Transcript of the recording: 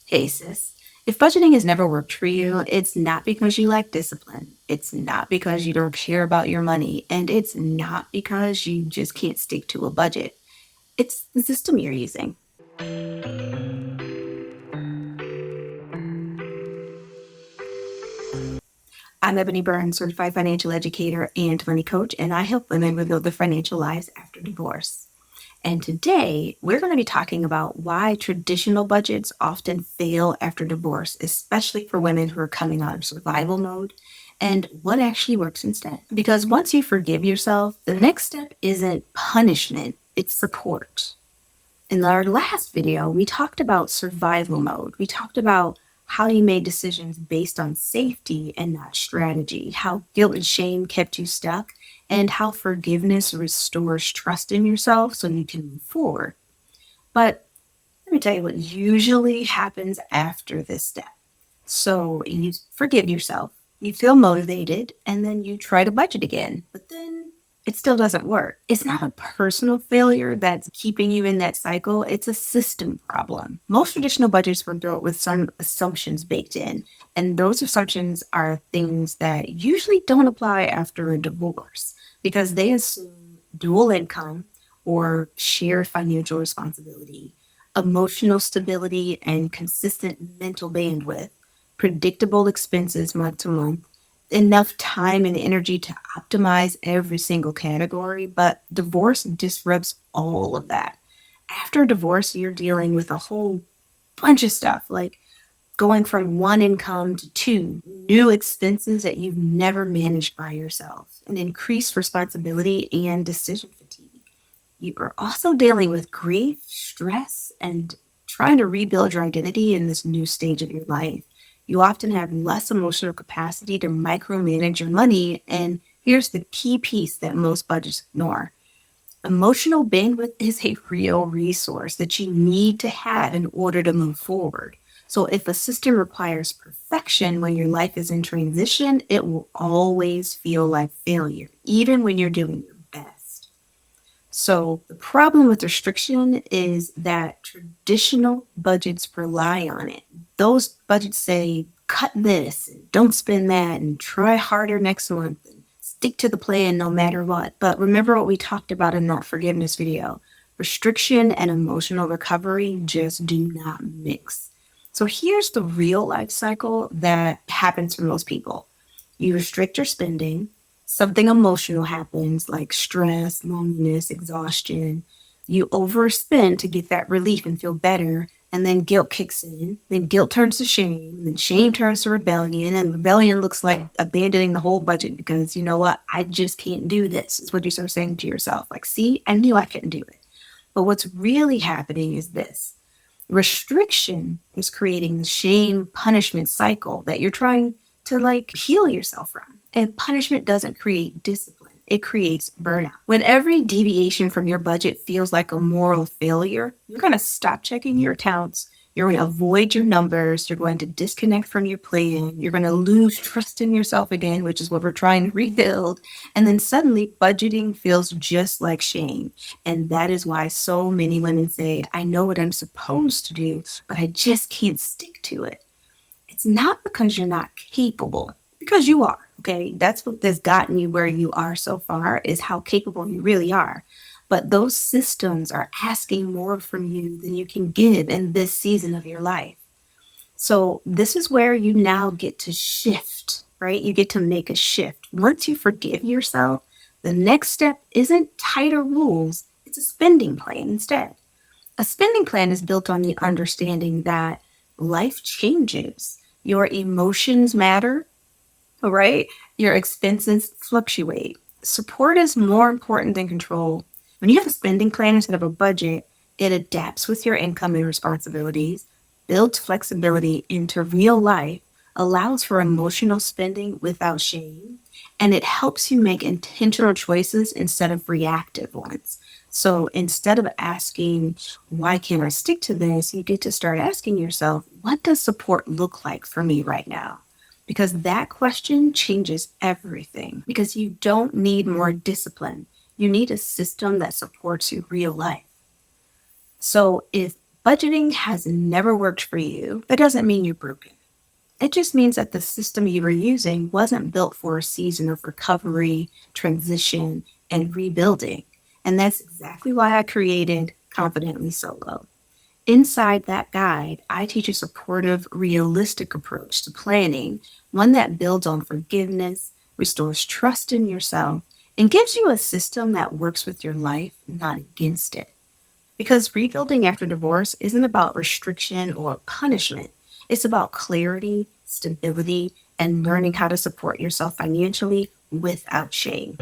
Hey, sis. If budgeting has never worked for you, it's not because you lack discipline. It's not because you don't care about your money. And it's not because you just can't stick to a budget. It's the system you're using. I'm Ebony Burns, certified financial educator and money coach, and I help women rebuild their financial lives after divorce. And today, we're going to be talking about why traditional budgets often fail after divorce, especially for women who are coming out of survival mode, and what actually works instead. Because once you forgive yourself, the next step isn't punishment, it's support. In our last video, we talked about survival mode. We talked about how you made decisions based on safety and not strategy, how guilt and shame kept you stuck, and how forgiveness restores trust in yourself so you can move forward. But let me tell you what usually happens after this step. So you forgive yourself, you feel motivated, and then you try to budget again. But then it still doesn't work. It's not a personal failure that's keeping you in that cycle, it's a system problem. Most traditional budgets were built with some assumptions baked in, and those assumptions are things that usually don't apply after a divorce because they assume dual income or shared financial responsibility, emotional stability, and consistent mental bandwidth, predictable expenses month to month, enough time and energy to optimize every single category. But divorce disrupts all of that. After divorce, you're dealing with a whole bunch of stuff like going from one income to two, new expenses that you've never managed by yourself, and increased responsibility and decision fatigue. You are also dealing with grief, stress, and trying to rebuild your identity in this new stage of your life. You often have less emotional capacity to micromanage your money. And here's the key piece that most budgets ignore: emotional bandwidth is a real resource that you need to have in order to move forward. So, if a system requires perfection when your life is in transition, it will always feel like failure, even when you're doing your best. So the problem with restriction is that traditional budgets rely on it. Those budgets say, cut this, and don't spend that, and try harder next month, and stick to the plan no matter what. But remember what we talked about in that forgiveness video. Restriction and emotional recovery just do not mix. So here's the real life cycle that happens for most people. You restrict your spending, something emotional happens like stress, loneliness, exhaustion. You overspend to get that relief and feel better. And then guilt kicks in. Then guilt turns to shame. Then shame turns to rebellion. And rebellion looks like abandoning the whole budget because you know what? I just can't do this. It's what you start saying to yourself. Like, see, I knew I couldn't do it. But what's really happening is this: restriction is creating the shame punishment cycle that you're trying to like heal yourself from. And punishment doesn't create discipline, it creates burnout. When every deviation from your budget feels like a moral failure, you're going to stop checking your accounts. You're going to avoid your numbers. You're going to disconnect from your plan. You're going to lose trust in yourself again, which is what we're trying to rebuild. And then suddenly budgeting feels just like shame. And that is why so many women say, I know what I'm supposed to do, but I just can't stick to it. It's not because you're not capable, because you are. Okay. That's what has gotten you where you are so far, is how capable you really are. But those systems are asking more from you than you can give in this season of your life. So this is where you now get to shift, right? You get to make a shift. Once you forgive yourself, the next step isn't tighter rules, it's a spending plan instead. A spending plan is built on the understanding that life changes. Your emotions matter, right? Your expenses fluctuate. Support is more important than control. When you have a spending plan instead of a budget, it adapts with your income and responsibilities, builds flexibility into real life, allows for emotional spending without shame, and it helps you make intentional choices instead of reactive ones. So instead of asking, why can't I stick to this? You get to start asking yourself, what does support look like for me right now? Because that question changes everything. Because you don't need more discipline. You need a system that supports your real life. So if Budgeting has never worked for you, that doesn't mean you're broken. It just means that the system you were using wasn't built for a season of recovery, transition, and rebuilding. And that's exactly why I created Confidently Solo. Inside that guide, I teach a supportive, realistic approach to planning, one that builds on forgiveness, restores trust in yourself, and gives you a system that works with your life, not against it. Because rebuilding after divorce isn't about restriction or punishment, it's about clarity, stability, and learning how to support yourself financially without shame.